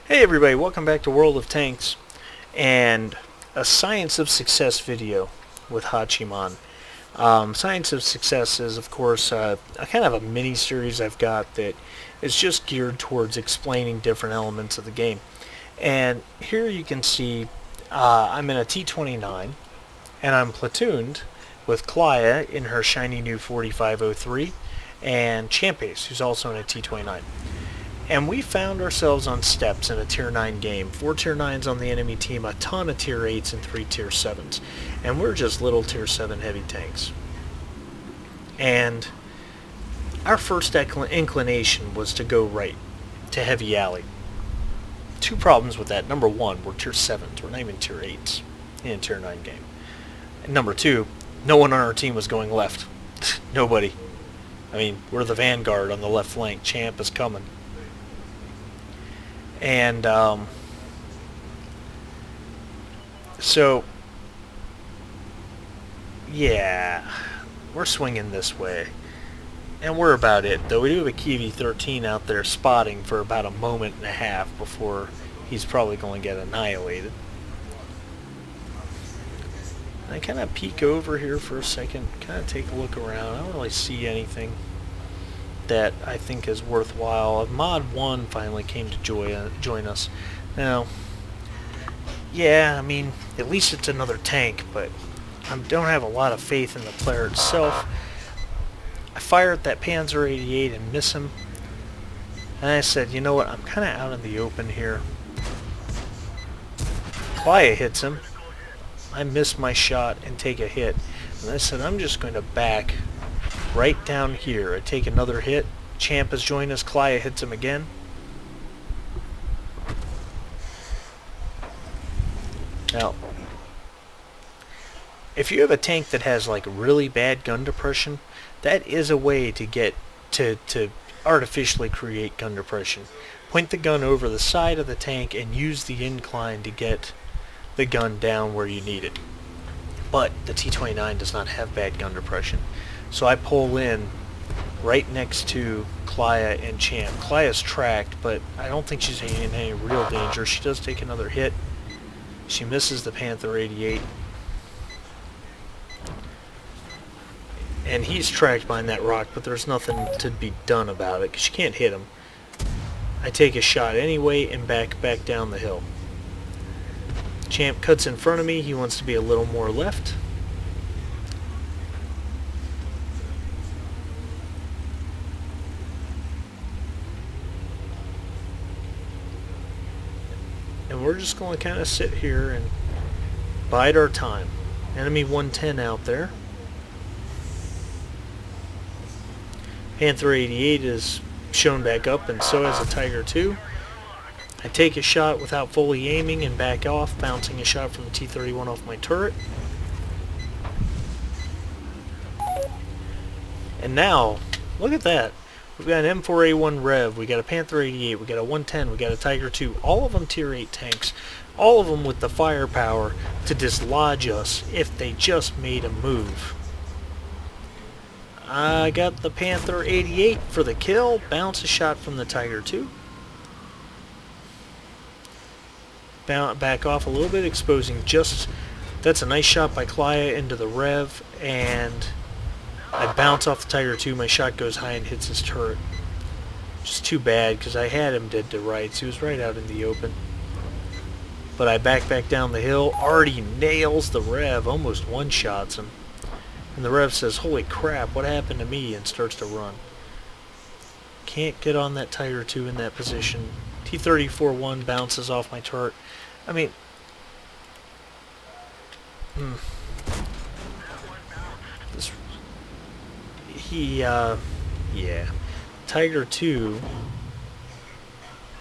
Hey everybody, welcome back to World of Tanks and a Science of Success video with Hachiman. Science of Success is, of course, a kind of a mini-series I've got that is just geared towards explaining different elements of the game. And here you can see I'm in a T-29 and I'm platooned with Klaya in her shiny new 4503 and Champace, who's also in a T-29. And we found ourselves on steps in a Tier 9 game. 4 Tier 9s on the enemy team, a ton of Tier 8s and 3 Tier 7s. And we're just little Tier 7 heavy tanks. And our first inclination was to go right to Heavy Alley. Two problems with that. Number one, we're Tier 7s. We're not even Tier 8s in a Tier 9 game. And number two, no one on our team was going left. Nobody. I mean, we're the vanguard on the left flank. Champ is coming. And so yeah, we're swinging this way, and we're about it. Though we do have a Kiwi 13 out there spotting for about a moment and a half before he's probably going to get annihilated. And I kind of peek over here for a second, kind of take a look around. I don't really see anything that I think is worthwhile. Mod 1 finally came to join us. Now, yeah, I mean, at least it's another tank, but I don't have a lot of faith in the player itself. I fire at that Panzer 88 and miss him. And I said, you know what, I'm kind of out in the open here. Klaya hits him. I miss my shot and take a hit. And I said, I'm just going to back right down here. I take another hit. Champ has joined us. Klaya hits him again. Now, if you have a tank that has like really bad gun depression, that is a way to get to artificially create gun depression. Point the gun over the side of the tank and use the incline to get the gun down where you need it. But the T-29 does not have bad gun depression. So I pull in right next to Klaya and Champ. Klaya's tracked, but I don't think she's in any real danger. She does take another hit. She misses the Panther 88. And he's tracked behind that rock, but there's nothing to be done about it because she can't hit him. I take a shot anyway and back down the hill. Champ cuts in front of me. He wants to be a little more left. And we're just going to kind of sit here and bide our time. Enemy 110 out there. Panther 88 is shown back up, and so has a Tiger 2. I take a shot without fully aiming and back off, bouncing a shot from the T-31 off my turret. And now, look at that. We've got an M4A1 Rev, we got a Panther 88, we got a 110, we got a Tiger 2, all of them Tier 8 tanks, all of them with the firepower to dislodge us if they just made a move. I got the Panther 88 for the kill, bounce a shot from the Tiger 2. Back off a little bit, exposing just... That's a nice shot by Klaya into the Rev, and I bounce off the Tiger 2, my shot goes high and hits his turret. Just too bad, because I had him dead to rights. He was right out in the open. But I back down the hill, already nails the Rev, almost one-shots him. And the Rev says, holy crap, what happened to me? And starts to run. Can't get on that Tiger 2 in that position. T-34-1 bounces off my turret. I mean... yeah. Tiger 2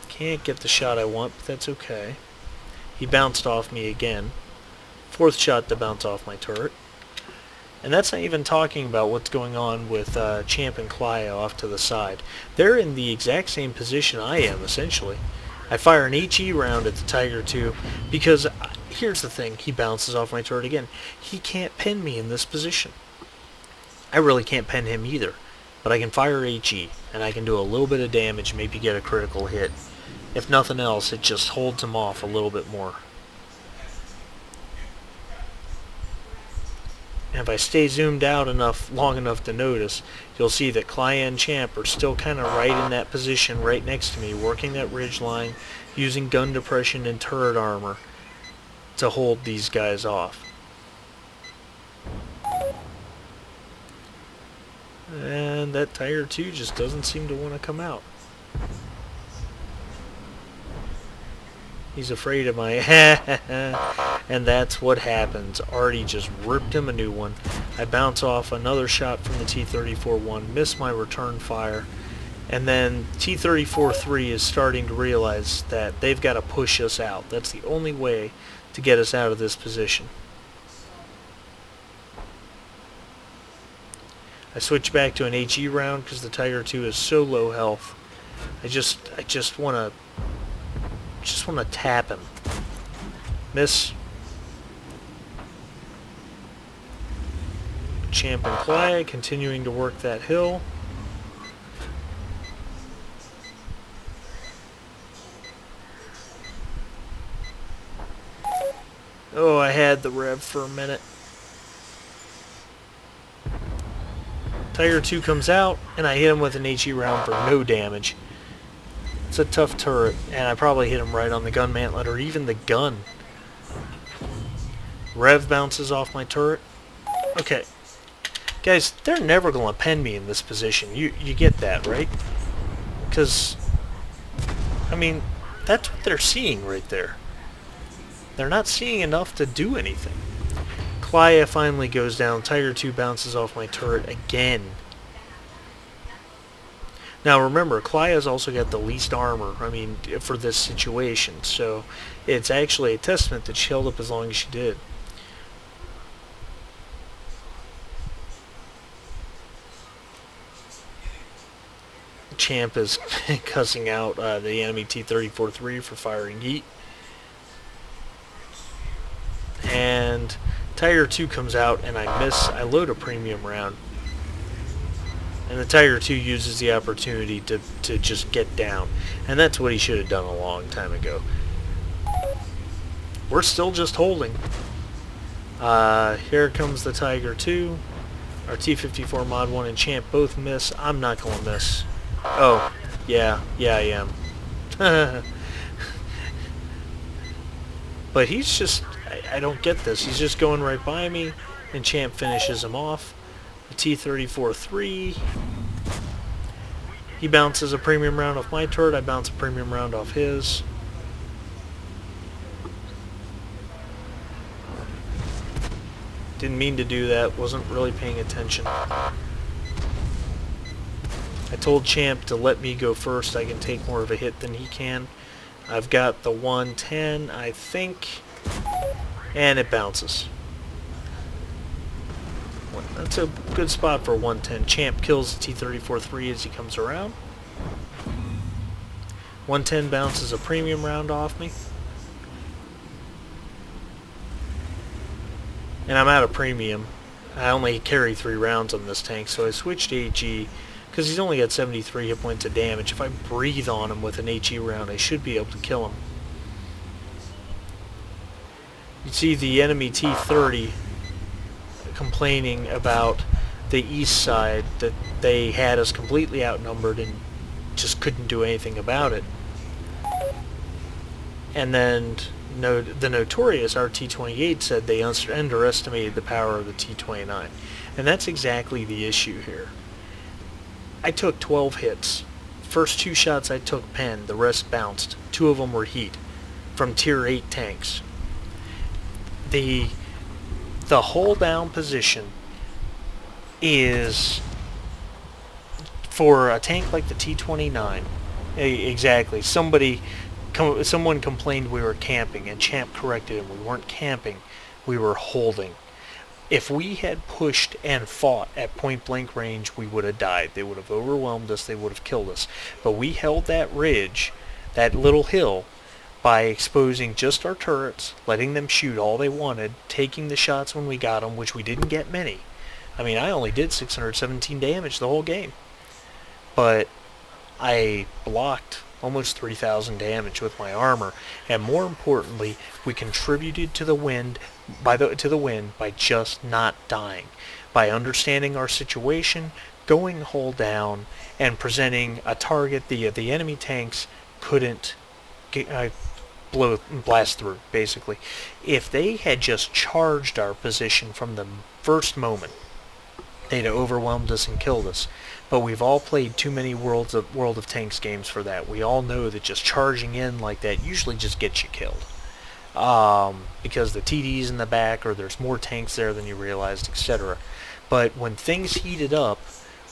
can't get the shot I want, but that's okay. He bounced off me again. Fourth shot to bounce off my turret. And that's not even talking about what's going on with Champ and Klaya off to the side. They're in the exact same position I am, essentially. I fire an HE round at the Tiger 2 because, here's the thing, he bounces off my turret again. He can't pin me in this position. I really can't pin him either, but I can fire HE, and I can do a little bit of damage, maybe get a critical hit. If nothing else, it just holds him off a little bit more. And if I stay zoomed out long enough to notice, you'll see that Clay and Champ are still kind of right in that position right next to me, working that ridge line, using gun depression and turret armor to hold these guys off. And that Tiger 2 just doesn't seem to want to come out. He's afraid of my... And that's what happens. Artie just ripped him a new one. I bounce off another shot from the T-34-1, miss my return fire, and then T-34-3 is starting to realize that they've got to push us out. That's the only way to get us out of this position. I switch back to an HE round because the Tiger 2 is so low health. I just want to tap him. Miss. Champ and Clay continuing to work that hill. Oh, I had the rev for a minute. Tiger 2 comes out, and I hit him with an HE round for no damage. It's a tough turret, and I probably hit him right on the gun mantlet, or even the gun. Rev bounces off my turret. Okay. Guys, they're never going to pen me in this position. You get that, right? Because, I mean, that's what they're seeing right there. They're not seeing enough to do anything. Klaya finally goes down. Tiger 2 bounces off my turret again. Now remember, Klaya's also got the least armor, I mean, for this situation. So it's actually a testament that she held up as long as she did. Champ is cussing out the enemy T-34-3 for firing heat. And Tiger 2 comes out and I miss. I load a premium round. And the Tiger 2 uses the opportunity to just get down. And that's what he should have done a long time ago. We're still just holding. Here comes the Tiger 2. Our T-54 Mod 1 and Champ both miss. I'm not going to miss. Oh, yeah, I am. But he's just... I don't get this. He's just going right by me, and Champ finishes him off. The T-34-3. He bounces a premium round off my turret. I bounce a premium round off his. Didn't mean to do that. Wasn't really paying attention. I told Champ to let me go first. I can take more of a hit than he can. I've got the 110, I think, and it bounces. That's a good spot for 110. Champ kills the T-34-3 as he comes around. 110 bounces a premium round off me. And I'm out of premium. I only carry 3 rounds on this tank, so I switched to HE because he's only got 73 hit points of damage. If I breathe on him with an HE round, I should be able to kill him. You see the enemy T-30 complaining about the east side, that they had us completely outnumbered and just couldn't do anything about it. And then the notorious RT-28 said they underestimated the power of the T-29. And that's exactly the issue here. I took 12 hits. First 2 shots I took pen, the rest bounced. 2 of them were heat from tier 8 tanks. The hold down position is, for a tank like the T-29, exactly. Someone complained we were camping, and Champ corrected him. We weren't camping, we were holding. If we had pushed and fought at point blank range, we would have died. They would have overwhelmed us, they would have killed us. But we held that ridge, that little hill, by exposing just our turrets, letting them shoot all they wanted, taking the shots when we got them, which we didn't get many. I mean, I only did 617 damage the whole game. But I blocked almost 3,000 damage with my armor, and more importantly, we contributed to the win by just not dying, by understanding our situation, going hull down, and presenting a target the enemy tanks couldn't blast through, basically. If they had just charged our position from the first moment, they'd have overwhelmed us and killed us. But we've all played too many World of Tanks games for that. We all know that just charging in like that usually just gets you killed. Because the TD's in the back, or there's more tanks there than you realized, etc. But when things heated up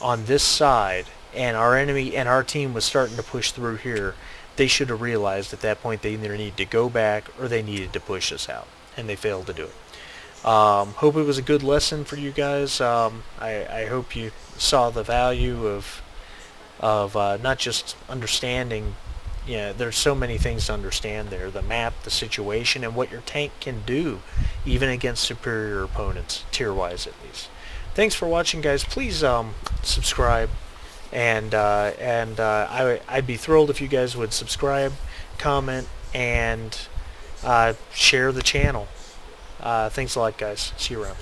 on this side, and our team was starting to push through here, they should have realized at that point they either needed to go back or they needed to push us out, and they failed to do it. Hope it was a good lesson for you guys. I hope you saw the value of not just understanding. There's so many things to understand there: the map, the situation, and what your tank can do, even against superior opponents, tier-wise at least. Thanks for watching, guys. Please subscribe, and I'd be thrilled if you guys would subscribe, comment, and share the channel. Thanks a lot, guys. See you around.